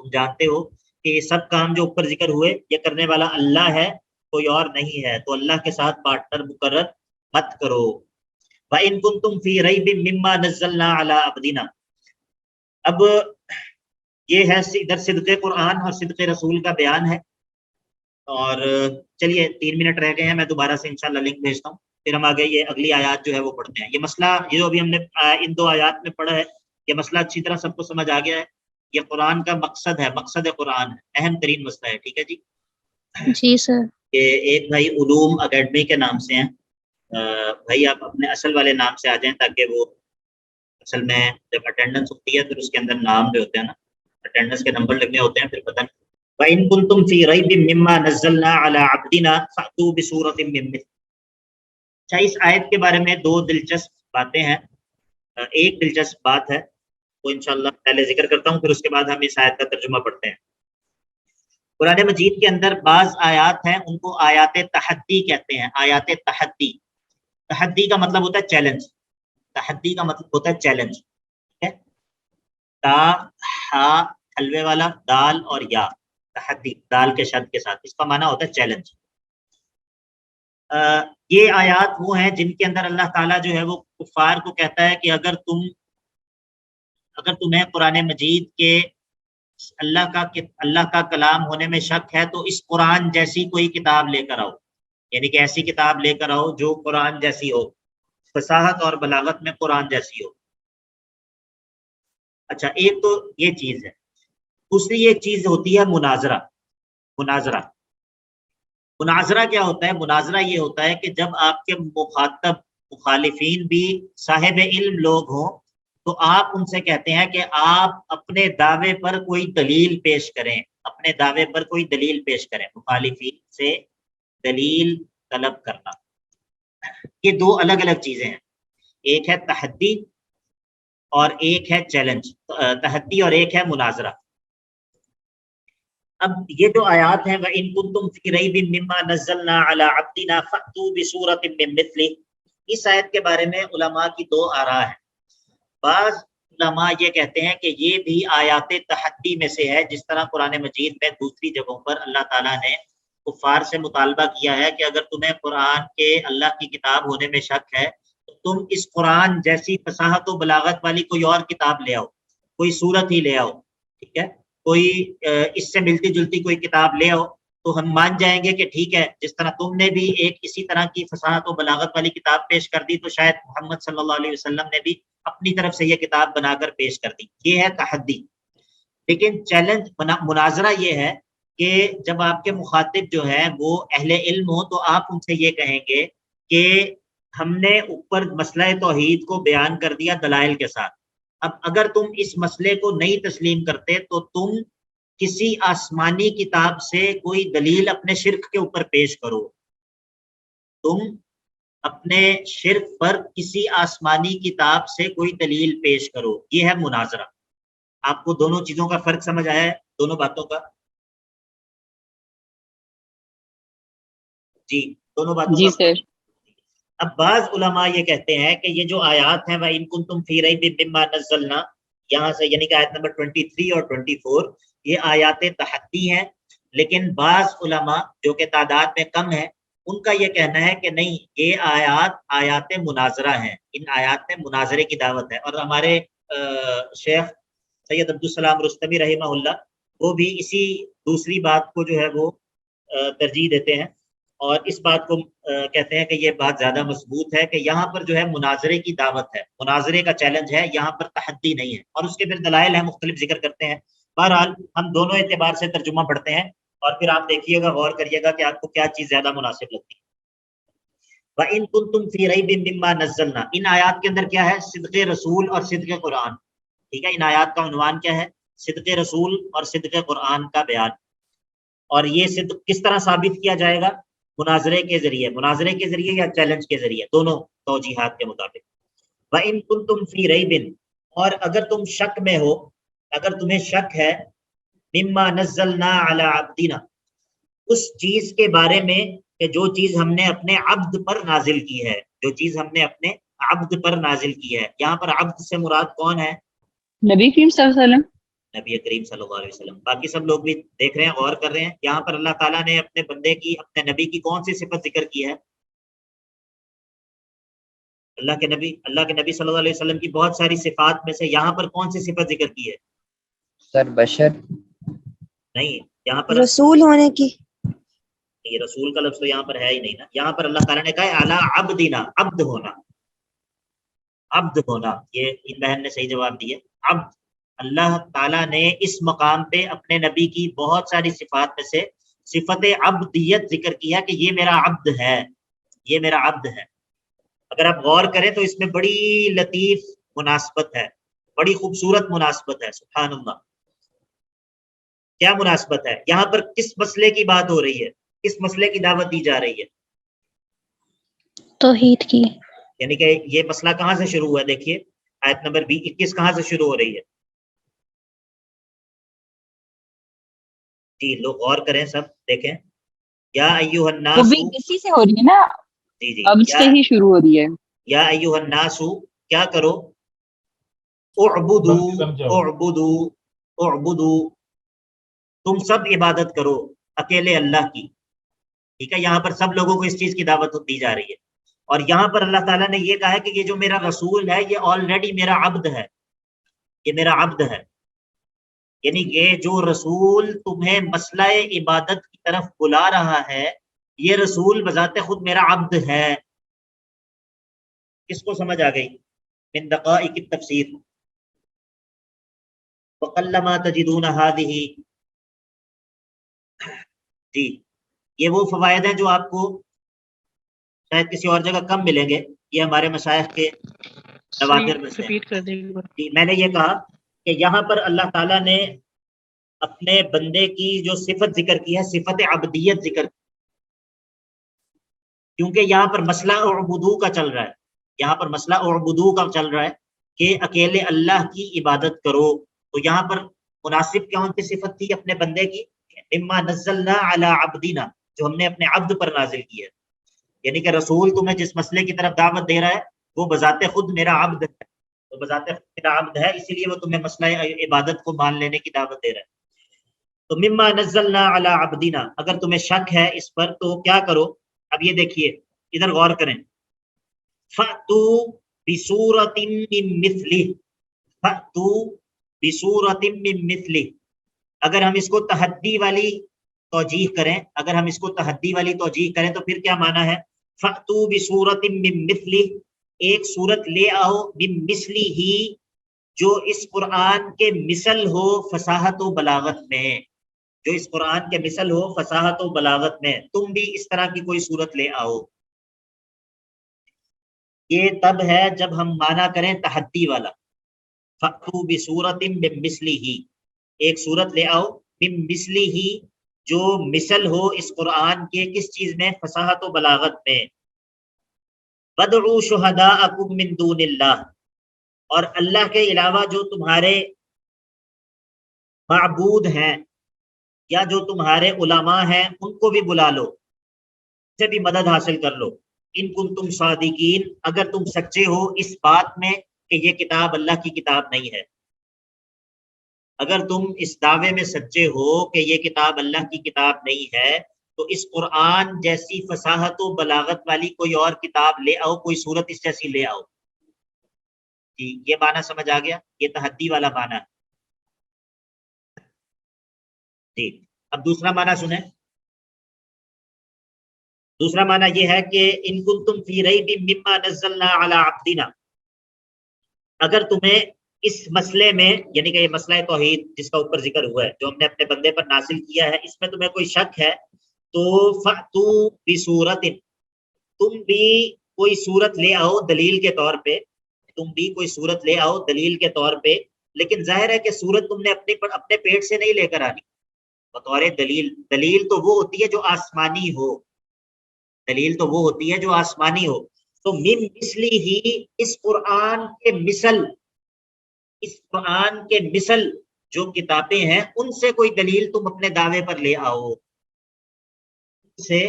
تم جانتے ہو کہ یہ سب کام جو اوپر ذکر ہوئے یہ کرنے والا اللہ ہے، کوئی اور نہیں ہے، تو اللہ کے ساتھ پارٹنر مقرر مت کرو۔ وَإِن كُنتُمْ فِي رَيْبٍ مِّمَّا نَزَّلْنَا عَلَىٰ عَبْدِنَا، اب یہ ہے ادھر صدق قرآن اور صدق رسول کا بیان ہے، اور چلیے 3 منٹ رہ گئے ہیں، میں دوبارہ سے انشاءاللہ لنک بھیجتا ہوں، پھر ہم آگے یہ اگلی آیات جو ہے وہ پڑھتے ہیں۔ یہ مسئلہ یہ جو ابھی ہم نے ان 2 آیات میں پڑھا ہے، یہ مسئلہ اچھی طرح سب کو سمجھ آ گیا ہے، یہ قرآن کا مقصد ہے، مقصد قرآن ہے، اہم ترین مسئلہ ہے۔ ٹھیک ہے جی، جی سر۔ کہ ایک بھائی علوم اکیڈمی کے نام سے ہیں، بھائی آپ اپنے اصل والے نام سے آ جائیں تاکہ وہ اصل میں جب اٹینڈنس ہوتی ہے پھر اس کے اندر نام جو ہوتے ہیں نا، اٹینڈنس کے نمبر لگنے ہوتے ہیں، پھر پتہ نہیں۔ وَإِن كُنتُمْ فِي رَيْبٍ مِّمَّا نَزَّلْنَا عَلَىٰ عَبْدِنَا فَأْتُوا بِسُورَةٍ مِّن مِّثْلِهِ۔ اچھا، اس آیت کے بارے میں 2 دلچسپ باتیں ہیں۔ ایک دلچسپ بات ہے وہ انشاءاللہ پہلے ذکر کرتا ہوں، پھر اس کے بعد ہم اس آیت کا ترجمہ پڑھتے ہیں۔ قرآن مجید کے اندر بعض آیات ہیں، ان کو آیات تحدی کہتے ہیں، آیات تحدی۔ تحدی کا مطلب ہوتا ہے چیلنج، تحدی کا مطلب ہوتا ہے چیلنج، ٹھیک ہے، تا ہا حلوے والا، دال اور یا، تحدی دال کے شد کے ساتھ، اس کا معنی ہوتا ہے چیلنج۔ یہ آیات وہ ہیں جن کے اندر اللہ تعالیٰ جو ہے وہ کفار کو کہتا ہے کہ اگر تمہیں قرآن مجید کے اللہ کا کلام ہونے میں شک ہے تو اس قرآن جیسی کوئی کتاب لے کر آؤ، یعنی کہ ایسی کتاب لے کر آؤ جو قرآن جیسی ہو، فصاحت اور بلاغت میں قرآن جیسی ہو۔ اچھا، ایک تو یہ چیز ہے، دوسری ایک چیز ہوتی ہے مناظرہ۔ مناظرہ مناظرہ کیا ہوتا ہے؟ مناظرہ یہ ہوتا ہے کہ جب آپ کے مخاطب مخالفین بھی صاحب علم لوگ ہوں تو آپ ان سے کہتے ہیں کہ آپ اپنے دعوے پر کوئی دلیل پیش کریں، اپنے دعوے پر کوئی دلیل پیش کریں، مخالفین سے دلیل طلب کرنا۔ یہ 2 الگ الگ چیزیں ہیں، ایک ہے تحدی اور ایک ہے چیلنج، تحدی اور ایک ہے مناظرہ۔ اب یہ جو آیات ہیں وَإِن كُنتُمْ فِي رَيْبٍ مِّمَّا نَزَّلْنَا عَلَىٰ عَبْدِنَا فَأْتُوا بِسُورَةٍ مِّن مِّثْلِهِ، اس آیت کے بارے میں علماء کی 2 آراء ہیں۔ بعض علماء یہ کہتے ہیں کہ یہ بھی آیات تحدی میں سے ہے، جس طرح قرآن مجید میں دوسری جگہوں پر اللہ تعالیٰ نے کفار سے مطالبہ کیا ہے کہ اگر تمہیں قرآن کے اللہ کی کتاب ہونے میں شک ہے تو تم اس قرآن جیسی فصاحت و بلاغت والی کوئی اور کتاب لے آؤ، کوئی سورت ہی لے آؤ، ٹھیک ہے، کوئی اس سے ملتی جلتی کوئی کتاب لے آؤ تو ہم مان جائیں گے کہ ٹھیک ہے، جس طرح تم نے بھی ایک اسی طرح کی فصاحت و بلاغت والی کتاب پیش کر دی تو شاید محمد صلی اللہ علیہ وسلم نے بھی اپنی طرف سے یہ کتاب بنا کر پیش کر دی۔ یہ ہے تحدی۔ لیکن چیلنج مناظرہ یہ ہے کہ جب آپ کے مخاطب جو ہے وہ اہل علم ہو تو آپ ان سے یہ کہیں گے کہ ہم نے اوپر مسئلہ توحید کو بیان کر دیا دلائل کے ساتھ، اب اگر تم اس مسئلے کو نہیں تسلیم کرتے تو تم کسی آسمانی کتاب سے کوئی دلیل اپنے شرک کے اوپر پیش کرو، تم اپنے شرک پر کسی آسمانی کتاب سے کوئی دلیل پیش کرو۔ یہ ہے مناظرہ۔ آپ کو دونوں چیزوں کا فرق سمجھ آیا ہے، دونوں باتوں کا؟ جی، دونوں باتوں جی کا سر۔ اب بعض علماء یہ کہتے ہیں کہ یہ جو آیات ہیں وَإِن كُنتُمْ فِي رَيْبٍ مِّمَّا نَزَّلْنَا، یہاں سے یعنی کہ آیت نمبر 23 اور 24 یہ آیات تحدی ہیں، لیکن بعض علماء جو کہ تعداد میں کم ہیں ان کا یہ کہنا ہے کہ نہیں، یہ آیات مناظرہ ہیں، ان آیات میں مناظرے کی دعوت ہے۔ اور ہمارے شیخ سید عبدالسلام رستمی رحمہ اللہ وہ بھی اسی دوسری بات کو جو ہے وہ ترجیح دیتے ہیں اور اس بات کو کہتے ہیں کہ یہ بات زیادہ مضبوط ہے کہ یہاں پر جو ہے مناظرے کی دعوت ہے، مناظرے کا چیلنج ہے، یہاں پر تحدی نہیں ہے، اور اس کے پھر دلائل ہیں، مختلف ذکر کرتے ہیں۔ بہرحال ہم دونوں اعتبار سے ترجمہ پڑھتے ہیں اور پھر آپ دیکھیے گا، غور کریے گا کہ آپ کو کیا چیز زیادہ مناسب لگتی ہے۔ وَإِن كُنتُمْ فِي رَيْبٍ مِّمَّا نَزَّلْنَا، ان آیات کے اندر کیا ہے؟ صدق رسول اور صدق قرآن، ٹھیک ہے۔ ان آیات کا عنوان کیا ہے؟ صدق رسول اور صدق قرآن کا بیان۔ اور یہ صدق کس طرح ثابت کیا جائے گا؟ مناظرے کے ذریعے، مناظرے کے ذریعے یا چیلنج کے ذریعے، دونوں توجیحات کے مطابق۔ وَإِن كُنتُمْ فِي رَيْبٍ، اور اگر تم شک میں ہو، اگر تمہیں شک ہے، مما نزلنا علی عبدنا، اس چیز کے بارے میں کہ جو چیز ہم نے اپنے عبد پر نازل کی ہے، جو چیز ہم نے اپنے عبد پر نازل کی ہے۔ یہاں پر عبد سے مراد کون ہے؟ نبی کریم صلی اللہ علیہ وسلم۔ نبی کریم صلی اللہ علیہ وسلم۔ باقی سب لوگ بھی دیکھ رہے ہیں، غور کر رہے ہیں، یہاں پر اللہ تعالیٰ نے اپنے بندے کی، اپنے نبی کی کون سی صفت ذکر کی ہے؟ اللہ کے نبی صلی اللہ علیہ وسلم کی بہت ساری صفات میں سے یہاں پر کون سی صفت ذکر کی ہے؟ سر بشر نہیں، یہاں پر رسول ہونے کی۔ یہ رسول کا لفظ تو یہاں پر ہے ہی نہیں نا۔ یہاں پر اللہ تعالیٰ نے کہا ہے علی عبدنا، عبد ہونا، عبد ہونا۔ یہ ان بہن نے صحیح جواب دی ہے، عبد۔ اللہ تعالیٰ نے اس مقام پہ اپنے نبی کی بہت ساری صفات میں سے صفت عبدیت ذکر کیا کہ یہ میرا عبد ہے، یہ میرا عبد ہے۔ اگر آپ غور کریں تو اس میں بڑی لطیف مناسبت ہے، بڑی خوبصورت مناسبت ہے، سبحان اللہ۔ کیا مناسبت ہے؟ یہاں پر کس مسئلے کی بات ہو رہی ہے، کس مسئلے کی دعوت دی جا رہی ہے؟ توحید کی۔ یعنی کہ یہ مسئلہ کہاں سے شروع ہوا ہے؟ دیکھیے آیت نمبر 21 کہاں سے شروع ہو رہی ہے؟ جی لوگ غور کریں، سب دیکھیں۔ یا ایھا وہ الناس، بھی اسی سے ہو رہی ہے نا، جی جی، اب سے ہی شروع ہو رہی ہے۔ یا ایھا الناس، کیا کرو؟ اعبدو، تم سب عبادت کرو اکیلے اللہ کی، ٹھیک ہے۔ یہاں پر سب لوگوں کو اس چیز کی دعوت دی جا رہی ہے، اور یہاں پر اللہ تعالیٰ نے یہ کہا ہے کہ یہ جو میرا رسول ہے یہ آلریڈی میرا عبد ہے، یہ میرا عبد ہے۔ یعنی یہ جو رسول تمہیں مسئلہ عبادت کی طرف بلا رہا ہے، یہ رسول بذات خود میرا عبد ہے۔ کس کو سمجھ آ گئی؟ من دقائق التفسیر۔ وَقَلَّمَا تَجِدُونَ هَٰذِهِ، جی یہ وہ فوائد ہیں جو آپ کو شاید کسی اور جگہ کم ملیں گے، یہ ہمارے مشائخ کے نوادر میں سے ہیں۔ جی میں نے یہ کہا کہ یہاں پر اللہ تعالیٰ نے اپنے بندے کی جو صفت ذکر کی ہے، صفت عبدیت ذکر کی، کیونکہ یہاں پر مسئلہ اعبدو کا چل رہا ہے، یہاں پر مسئلہ اعبدو کا چل رہا ہے کہ اکیلے اللہ کی عبادت کرو۔ تو یہاں پر مناسب کون سی صفت تھی اپنے بندے کی؟ مما نزلنا علی عبدنا، جو ہم نے اپنے عبد پر نازل کی ہے۔ یعنی کہ رسول تمہیں جس مسئلے کی طرف دعوت دے رہا ہے وہ بذات خود میرا عبد ہے، تو بذات خود عبد ہے، اسی لیے وہ تمہیں مسئلہ عبادت کو مان لینے کی دعوت دے رہا ہے۔ تو مما نزلنا علی عبدنا، اگر تمہیں شک ہے اس پر تو کیا کرو، اب یہ دیکھیے ادھر غور کریں، فَأْتُوا بِسُورَةٍ مِّن مِّثْلِهِ، فَأْتُوا بِسُورَةٍ مِّن مِّثْلِهِ، اگر ہم اس کو تحدی والی توجیہ کریں، اگر ہم اس کو تحدی والی توجیہ کریں تو پھر کیا معنی ہے، فَأْتُوا بِسُورَةٍ مِّن مِّثْلِهِ، ایک صورت لے آؤ، مِن مِّثْلِهِ، جو اس قرآن کے مثل ہو فصاحت و بلاغت میں، جو اس قرآن کے مثل ہو فصاحت و بلاغت میں، تم بھی اس طرح کی کوئی صورت لے آؤ۔ یہ تب ہے جب ہم مانا کریں تحدی والا، فَأْتُوا بِسُورَةٍ مِّن مِّثْلِهِ، ایک صورت لے آؤ، مِن مِّثْلِهِ، جو مثل ہو اس قرآن کے کس چیز میں، فصاحت و بلاغت میں۔ وَادْعُوا شُهَدَاءَكُم مِّن دُونِ اللَّهِ، اور اللہ کے علاوہ جو تمہارے معبود ہیں یا جو تمہارے علماء ہیں ان کو بھی بلا لو، سے بھی مدد حاصل کر لو، ان کنتم صادقین، اگر تم سچے ہو اس بات میں کہ یہ کتاب اللہ کی کتاب نہیں ہے، اگر تم اس دعوے میں سچے ہو کہ یہ کتاب اللہ کی کتاب نہیں ہے تو اس قرآن جیسی فصاحت و بلاغت والی کوئی اور کتاب لے آؤ، کوئی صورت اس جیسی لے آؤ۔ جی یہ معنی سمجھ آ گیا، یہ تحدی والا معنی ہے۔ جی اب دوسرا معنی سنیں، دوسرا معنی یہ ہے کہ ان کنتم فی ریب مما نزلنا علی عبدنا، اگر تمہیں اس مسئلے میں، یعنی کہ یہ مسئلہ توحید جس کا اوپر ذکر ہوا ہے جو ہم نے اپنے بندے پر نازل کیا ہے، اس میں تمہیں کوئی شک ہے تو فأتوا بسورۃ، تم بھی کوئی صورت لے آؤ دلیل کے طور پہ، تم بھی کوئی صورت لے آؤ دلیل کے طور پہ، لیکن ظاہر ہے کہ صورت تم نے اپنے پیٹ سے نہیں لے کر آنی بطور دلیل، دلیل تو وہ ہوتی ہے جو آسمانی ہو، دلیل تو وہ ہوتی ہے جو آسمانی ہو۔ تو من مثلی ہی، اس قرآن کے مثل، اس قرآن کے مثل جو کتابیں ہیں ان سے کوئی دلیل تم اپنے دعوے پر لے آؤ، ان سے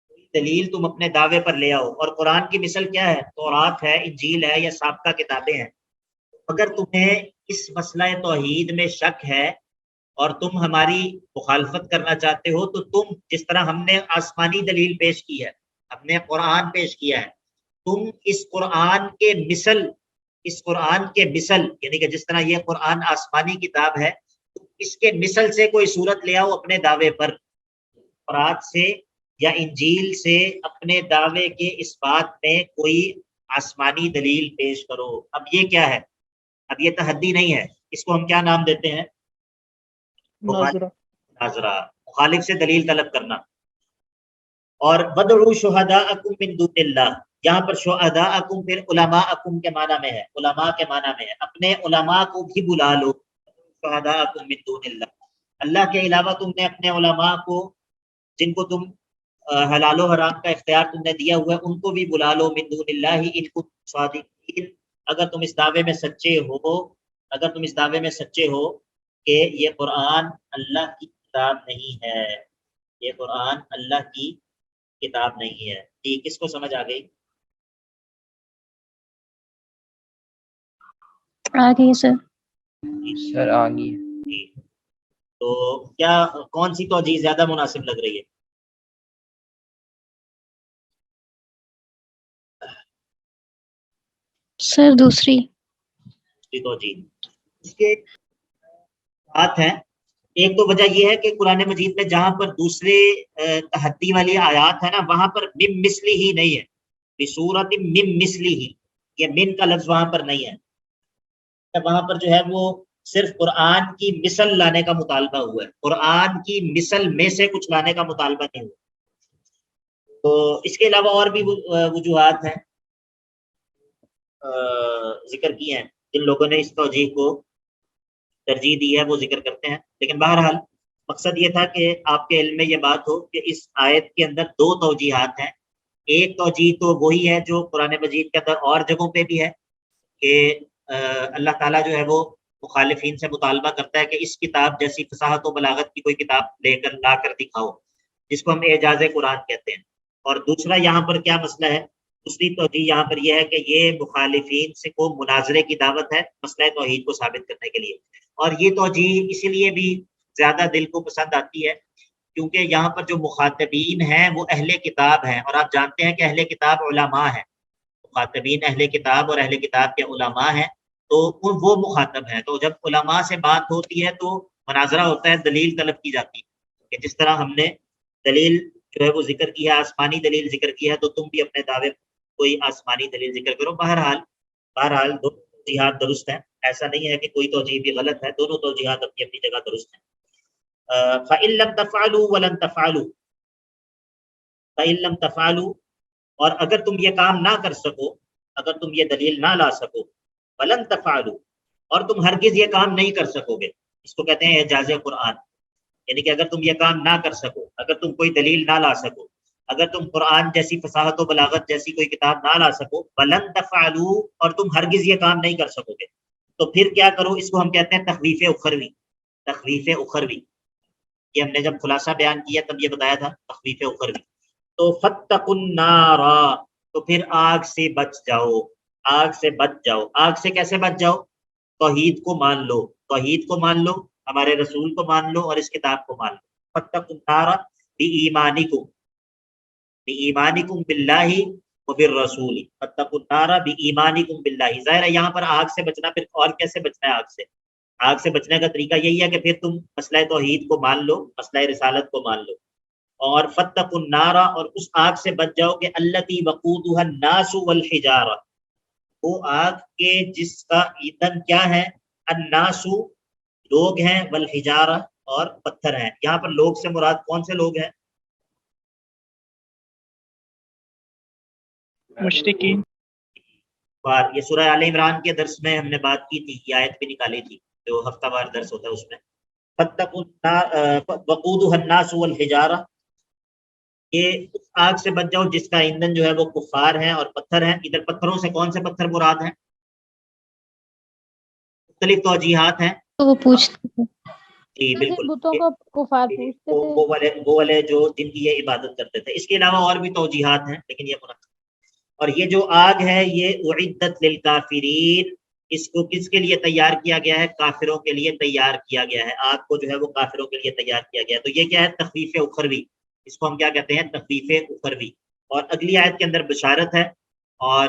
کوئی دلیل تم اپنے دعوے پر لے آؤ۔ اور قرآن کی مثل کیا ہے، تورات ہے، انجیل ہے یا سابقہ کتابیں ہیں۔ اگر تمہیں اس مسئلہ توحید میں شک ہے اور تم ہماری مخالفت کرنا چاہتے ہو تو تم، جس طرح ہم نے آسمانی دلیل پیش کی ہے، ہم نے قرآن پیش کیا ہے، تم اس قرآن کے مثل، اس قرآن کے مثل، یعنی کہ جس طرح یہ قرآن آسمانی کتاب ہے، اس کے مثل سے کوئی صورت لے آؤ اپنے دعوے پر، تورات سے یا انجیل سے اپنے دعوے کے اس بات میں کوئی آسمانی دلیل پیش کرو۔ اب یہ کیا ہے، اب یہ تحدی نہیں ہے، اس کو ہم کیا نام دیتے ہیں، ناظرہ، مخالف سے دلیل طلب کرنا۔ اور وَادْعُوا شُهَدَاءَكُم مِّن دُونِ اللَّهِ، یہاں پر شُهَدَاءَكُم پھر علماءَكُم کے معنی میں ہے، علماء کے معنی میں ہے، اپنے علماء کو بھی بلا لو، شُهَدَاءَكُم مِّن دُونِ اللَّهِ، اللہ کے علاوہ تم نے اپنے علماء کو، جن کو تم حلال و حرام کا اختیار تم نے دیا ہوا ہے، ان کو بھی بلا لو، من دون اللہ ان کنتم صادقین، اگر تم اس دعوے میں سچے ہو، اگر تم اس دعوے میں سچے ہو کہ یہ قرآن اللہ کی کتاب نہیں ہے، یہ قرآن اللہ کی کتاب نہیں ہے۔ جی کس کو سمجھ آ گئی؟ آ گئی سر۔ سر آگے جی تو کیا کون سی توجیہ زیادہ مناسب لگ رہی ہے؟ سر دوسری۔ توجیہ اس کے بات ہے، ایک تو وجہ یہ ہے کہ قرآن مجید میں جہاں پر دوسرے تحدی والی آیات ہے نا، وہاں پر من مثلی ہی نہیں ہے، بصورت من مثلی ہی، یہ من کا لفظ وہاں پر نہیں ہے، وہاں پر جو ہے وہ صرف قرآن کی مثل لانے کا مطالبہ ہوا ہے، قرآن کی مثل میں سے کچھ لانے کا مطالبہ نہیں ہوا۔ تو اس کے علاوہ اور بھی وجوہات ہیں ذکر کیے ہیں، جن لوگوں نے اس توجیہ کو ترجیح دی ہے وہ ذکر کرتے ہیں، لیکن بہرحال مقصد یہ تھا کہ آپ کے علم میں یہ بات ہو کہ اس آیت کے اندر دو توجیہات ہیں۔ ایک توجیہ تو وہی ہے جو قرآن مجید کے اندر اور جگہوں پہ بھی ہے کہ اللہ تعالیٰ جو ہے وہ مخالفین سے مطالبہ کرتا ہے کہ اس کتاب جیسی فصاحت و بلاغت کی کوئی کتاب لا کر دکھاؤ، جس کو ہم اعجاز قرآن کہتے ہیں۔ اور دوسرا یہاں پر کیا مسئلہ ہے، دوسری توجیہ یہاں پر یہ ہے کہ یہ مخالفین سے کو مناظرے کی دعوت ہے مسئلہ توحید کو ثابت کرنے کے لیے، اور یہ توجیہ اسی لیے بھی زیادہ دل کو پسند آتی ہے کیونکہ یہاں پر جو مخاطبین ہیں وہ اہل کتاب ہیں، اور آپ جانتے ہیں کہ اہل کتاب علماء ہیں، مخاطبین اہل کتاب اور اہل کتاب کے علماء ہیں، تو وہ مخاطب ہیں، تو جب علماء سے بات ہوتی ہے تو مناظرہ ہوتا ہے، دلیل طلب کی جاتی ہے کہ جس طرح ہم نے دلیل جو ہے وہ ذکر کی ہے، آسمانی دلیل ذکر کی ہے، تو تم بھی اپنے دعوے کوئی آسمانی دلیل ذکر کرو۔ بہرحال دونوں توجیہات درست ہیں، ایسا نہیں ہے کہ کوئی توجیہ بھی غلط ہے، دونوں توجیہات اپنی اپنی جگہ درست ہیں۔ فَإِن لَمْ تَفْعَلُوا وَلَن تَفْعَلُوا، فَإِن لَمْ تَفْعَلُوا، اور اگر تم یہ کام نہ کر سکو، اگر تم یہ دلیل نہ لا سکو، وَلَن تَفْعَلُوا، اور تم ہرگز یہ کام نہیں کر سکو گے، اس کو کہتے ہیں اعجاز قرآن، یعنی کہ اگر تم یہ کام نہ کر سکو، اگر تم کوئی دلیل نہ لا سکو، اگر تم قرآن جیسی فصاحت و بلاغت جیسی کوئی کتاب نہ لا سکو، وَلَن تَفْعَلُوا، اور تم ہرگز یہ کام نہیں کر سکو گے، تو پھر کیا کرو؟ اس کو ہم کہتے ہیں تخویف اخروی، تخویف اخروی، یہ ہم نے جب خلاصہ بیان کیا تب یہ بتایا تھا تخویف اخروی۔ تو فَاتَّقُوا النَّارَ، تو پھر آگ سے بچ جاؤ، آگ سے بچ جاؤ۔ آگ سے کیسے بچ جاؤ؟ توحید کو مان لو، توحید کو مان لو، ہمارے رسول کو مان لو اور اس کتاب کو مان لو۔ فَاتَّقُوا النَّارَ بِإِيمَانِكُمْ، بِإِيمَانِكُمْ بِاللَّهِ وَبِالرَّسُولِ، فَاتَّقُوا النَّارَ بِإِيمَانِكُمْ بِاللَّهِ۔ ظاہر ہے یہاں پر آگ سے بچنا، پھر اور کیسے بچنا ہے آگ سے؟ آگ سے بچنے کا طریقہ یہی ہے کہ پھر تم مسئلہ توحید کو مان لو، مسئلہ رسالت کو مان لو، اور فَاتَّقُوا النَّارَ، اور اس آگ سے بچ جاؤ کہ الَّتِي وَقُودُهَا النَّاسُ وَالْحِجَارَةُ، وہ آگ کے جس کا ایندھن کیا ہے؟ الناس، لوگ ہیں، والحجارہ، اور پتھر ہیں۔ یہاں پر لوگ سے مراد کون سے لوگ ہیں؟ مشرکین۔ یہ سورہ آل عمران کے درس میں ہم نے بات کی تھی، یہ آیت بھی نکالی تھی جو ہفتہ وار درس ہوتا ہے اس میں۔ فَاتَّقُوا وَقُودُهَا النَّاسُ وَالْحِجَارَةُ، یہ اس آگ سے بچ جاؤ جس کا ایندھن جو ہے وہ کفار ہیں اور پتھر ہیں۔ ادھر پتھروں سے کون سے پتھر مراد ہیں؟ مختلف توجیہات ہیں۔ تو وہ پوچھتے تھے جی بالکل، بتوں کو کفار پوچھتے تھے، وہ والے جو جن کی یہ عبادت کرتے تھے۔ اس کے علاوہ اور بھی توجیہات ہیں لیکن یہ مناسب۔ اور یہ جو آگ ہے یہ اعدت للکافرین، اس کو کس کے لیے تیار کیا گیا ہے؟ کافروں کے لیے تیار کیا گیا ہے، آگ کو جو ہے وہ کافروں کے لیے تیار کیا گیا ہے۔ تو یہ کیا ہے؟ تخفیف اخروی، اس کو ہم کیا کہتے ہیں؟ تخفیف اخروی۔ اور اگلی آیت کے اندر بشارت ہے، اور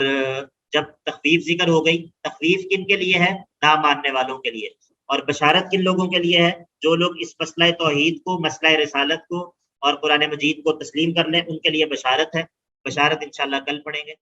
جب تخفیف ذکر ہو گئی، تخفیف کن کے لیے ہے؟ نہ ماننے والوں کے لیے، اور بشارت کن لوگوں کے لیے ہے؟ جو لوگ اس مسئلہ توحید کو، مسئلہ رسالت کو اور قرآن مجید کو تسلیم کر لیں، ان کے لیے بشارت ہے۔ بشارت انشاءاللہ کل پڑھیں گے۔